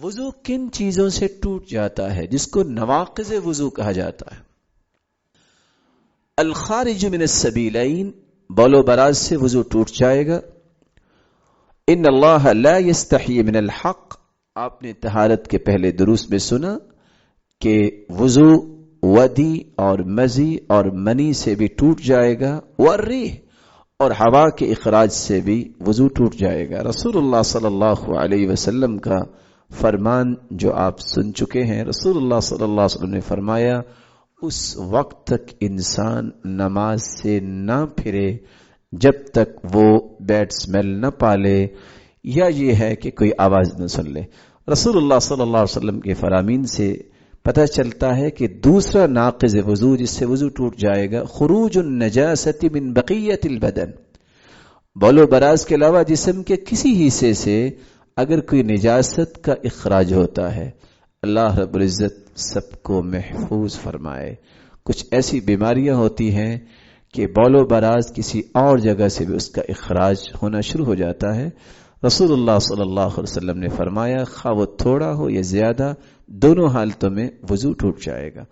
وضو کن چیزوں سے ٹوٹ جاتا ہے جس کو نواقض وضو کہا جاتا ہے؟ الخارج من السبیلین، بول و براز سے وضو ٹوٹ جائے گا. ان اللہ لا یستحی من الحق، آپ نے طہارت کے پہلے دروس میں سنا کہ وضو ودی اور مزی اور منی سے بھی ٹوٹ جائے گا، والریح، اور ہوا کے اخراج سے بھی وضو ٹوٹ جائے گا. رسول اللہ صلی اللہ علیہ وسلم کا فرمان جو آپ سن چکے ہیں، رسول اللہ صلی اللہ علیہ وسلم نے فرمایا اس وقت تک انسان نماز سے نہ پھرے جب تک وہ بیڈ سمیل نہ پالے یا یہ ہے کہ کوئی آواز نہ سن لے. رسول اللہ صلی اللہ علیہ وسلم کے فرامین سے پتہ چلتا ہے کہ دوسرا ناقض وضو جس سے وضو ٹوٹ جائے گا، خروج النجاسۃ من بقیت البدن، بول و براز کے علاوہ جسم کے کسی حصے سے اگر کوئی نجاست کا اخراج ہوتا ہے. اللہ رب العزت سب کو محفوظ فرمائے. کچھ ایسی بیماریاں ہوتی ہیں کہ بول و براز کسی اور جگہ سے بھی اس کا اخراج ہونا شروع ہو جاتا ہے. رسول اللہ صلی اللہ علیہ وسلم نے فرمایا خواہ وہ تھوڑا ہو یا زیادہ، دونوں حالتوں میں وضو ٹوٹ جائے گا.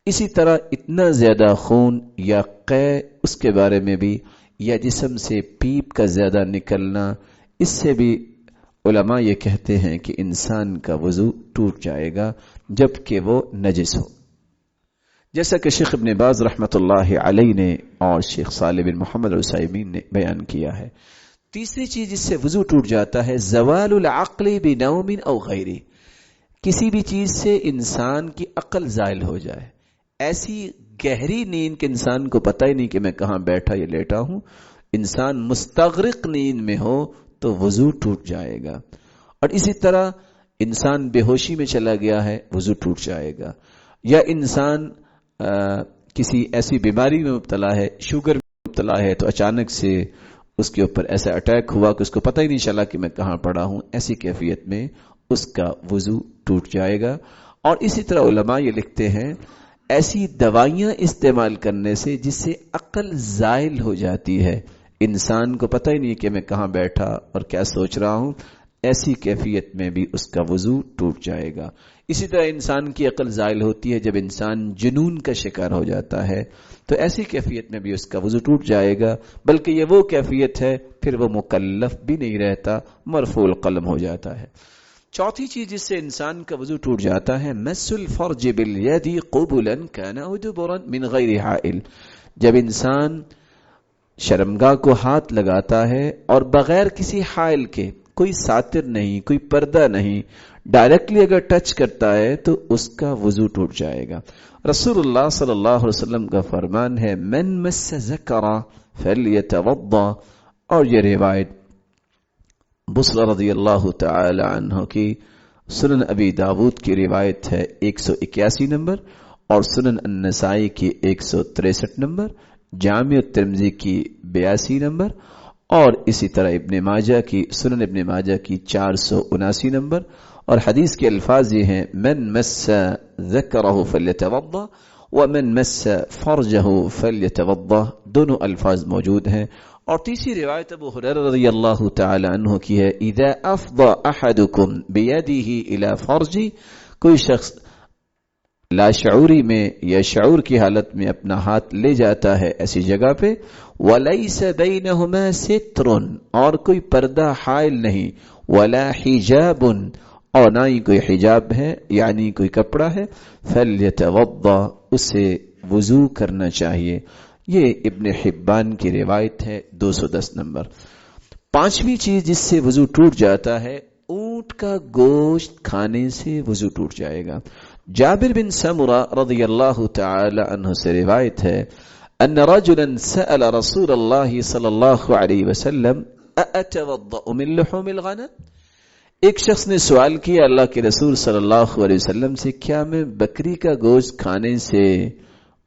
اسی طرح اتنا زیادہ خون یا قے، اس کے بارے میں بھی، یا جسم سے پیپ کا زیادہ نکلنا، اس سے بھی علماء یہ کہتے ہیں کہ انسان کا وضو ٹوٹ جائے گا جبکہ وہ نجس ہو، جیسا کہ شیخ ابن باز رحمۃ اللہ علیہ نے اور شیخ صالح بن محمد العثیمین نے بیان کیا ہے. تیسری چیز جس سے وضو ٹوٹ جاتا ہے زوال العقل بنوم او غیرہ، کسی بھی چیز سے انسان کی عقل زائل ہو جائے، ایسی گہری نیند کہ انسان کو پتہ ہی نہیں کہ میں کہاں بیٹھا یا لیٹا ہوں، انسان مستغرق نیند میں ہو تو وضو ٹوٹ جائے گا. اور اسی طرح انسان بے ہوشی میں چلا گیا ہے، وضو ٹوٹ جائے گا. یا انسان کسی ایسی بیماری میں مبتلا ہے، شوگر میں مبتلا ہے، تو اچانک سے اس کے اوپر ایسا اٹیک ہوا کہ اس کو پتہ ہی نہیں چلا کہ میں کہاں پڑا ہوں، ایسی کیفیت میں اس کا وضو ٹوٹ جائے گا. اور اسی طرح علماء یہ لکھتے ہیں ایسی دوائیاں استعمال کرنے سے جس سے عقل زائل ہو جاتی ہے، انسان کو پتہ ہی نہیں کہ میں کہاں بیٹھا اور کیا سوچ رہا ہوں، ایسی کیفیت میں بھی اس کا وضو ٹوٹ جائے گا. اسی طرح انسان کی عقل زائل ہوتی ہے جب انسان جنون کا شکار ہو جاتا ہے، تو ایسی کیفیت میں بھی اس کا وضو ٹوٹ جائے گا، بلکہ یہ وہ کیفیت ہے پھر وہ مکلف بھی نہیں رہتا، مرفوع القلم ہو جاتا ہے. چوتھی چیز جس سے انسان کا وضو ٹوٹ جاتا ہے مس الفرج بالید قبلا کان او دبرا من غیر حائل، جب انسان شرمگاہ کو ہاتھ لگاتا ہے اور بغیر کسی حائل کے، کوئی ساتر نہیں، کوئی پردہ نہیں، ڈائریکٹلی اگر ٹچ کرتا ہے تو اس کا وضو ٹوٹ جائے گا. رسول اللہ صلی اللہ علیہ وسلم کا فرمان ہے من مس ذکر فلیتوضا، اور یہ روایت بصرہ رضی اللہ تعالی عنہ کی سنن ابی داود کی روایت ہے 181 نمبر، اور سنن النسائی کی 163 نمبر، جامع الترمذی کی 82 نمبر، اور اسی طرح ابن ماجہ کی سنن ابن ماجہ کی 479 نمبر. اور حدیث کے الفاظ یہ ہیں من مس ذکرہ فلیتوضا ومن مس فرجہ فلیتوضا، دونوں الفاظ موجود ہیں. اور تیسری روایت ابو ہریرہ رضی اللہ تعالی عنہ کی ہے اذا افضى احدکم بیدہ الی فرجہ، کوئی شخص لاشعوری میں یا شعور کی حالت میں اپنا ہاتھ لے جاتا ہے ایسی جگہ پہ، ولیس بینہما ستر، اور کوئی پردہ حائل نہیں، ولا حجاب، اور نہ ہی کوئی حجاب ہے یعنی کوئی کپڑا ہے، فلیتوضا، اسے وضو کرنا چاہیے. یہ ابن حبان کی روایت ہے 210 نمبر. پانچویں چیز جس سے وضو ٹوٹ جاتا ہے اونٹ کا گوشت کھانے سے وضو ٹوٹ جائے گا. جابر بن سمرہ رضی اللہ تعالی عنہ سے روایت ہے ان رجلا سأل رسول اللہ صلی اللہ علیہ وسلم اتوضأ من لحوم الغنم، ایک شخص نے سوال کیا اللہ کے رسول صلی اللہ علیہ وسلم سے کیا میں بکری کا گوشت کھانے سے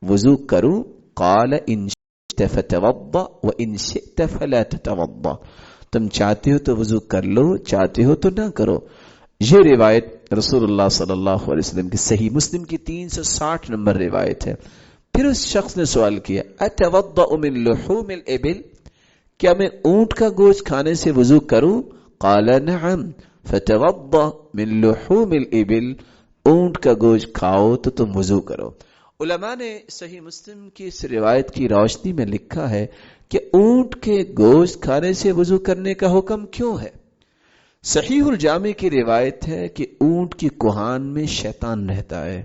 وضو کروں؟ قال ان شئت فتوضأ وان شئت فلا تتوضأ، تم چاہتے ہو تو وضو کر لو، چاہتے ہو تو نہ کرو. یہ روایت رسول اللہ صلی اللہ علیہ وسلم کی صحیح مسلم کی 360 نمبر روایت ہے. پھر اس شخص نے سوال کیا اتوضأ من لحوم الابل، کیا میں اونٹ کا گوشت کھانے سے وضو کروں؟ قال نعم، فتوضا من لحوم الابل، اونٹ کا گوشت کھاؤ تو تم وضو کرو۔ علماء نے صحیح مسلم کی اس روایت کی روشنی میں لکھا ہے کہ اونٹ کے گوشت کھانے سے وضو کرنے کا حکم کیوں ہے؟ صحیح الجامع کی روایت ہے کہ اونٹ کی کوہان میں شیطان رہتا ہے،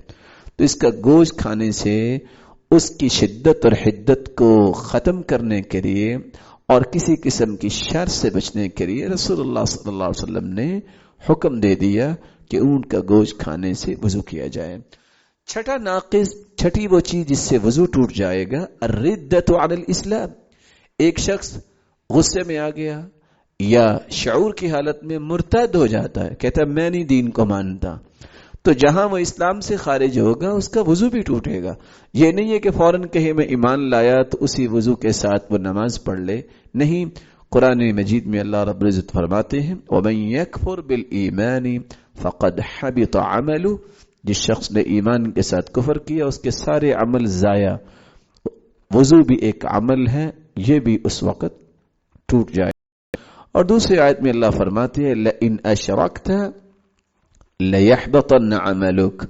تو اس کا گوشت کھانے سے اس کی شدت اور حدت کو ختم کرنے کے لیے اور کسی قسم کی شر سے بچنے کے لیے رسول اللہ صلی اللہ علیہ وسلم نے حکم دے دیا کہ اونٹ کا گوشت کھانے سے وضو کیا جائے۔ چھٹا ناقص، چھٹی وہ چیز جس سے وضو ٹوٹ جائے گا، الردۃ عن الاسلام۔ ایک شخص غصے میں آ گیا یا شعور کی حالت میں مرتد ہو جاتا ہے، کہتا ہے میں نہیں دین کو مانتا، تو جہاں وہ اسلام سے خارج ہوگا اس کا وضو بھی ٹوٹے گا۔ یہ نہیں ہے کہ فوراً کہے میں ایمان لایا تو اسی وضو کے ساتھ وہ نماز پڑھ لے، نہیں۔ قرآن مجید میں اللہ رب العزت فرماتے ہیں وَمَن يَكْفُرْ بِالْإِيمَانِ فَقَدْ حَبِطَ عَمَلُهُ، جس شخص نے ایمان کے ساتھ کفر کیا اس کے سارے عمل ضائع۔ وضو بھی ایک عمل ہے، یہ بھی اس وقت ٹوٹ جائے۔ اور دوسری آیت میں اللہ فرماتے ہیں لَإِنْ أَشْرَكْتَ لَيَحْبَطَنَّ عَمَلُكَ،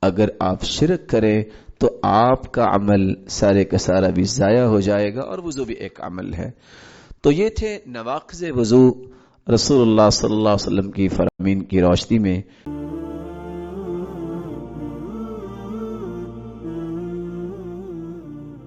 اگر آپ شرک کریں تو آپ کا عمل سارے کا سارا بھی ضائع ہو جائے گا، اور وضو بھی ایک عمل ہے۔ تو یہ تھے نواقض وضو رسول اللہ صلی اللہ علیہ وسلم کی فرامین کی روشنی میں۔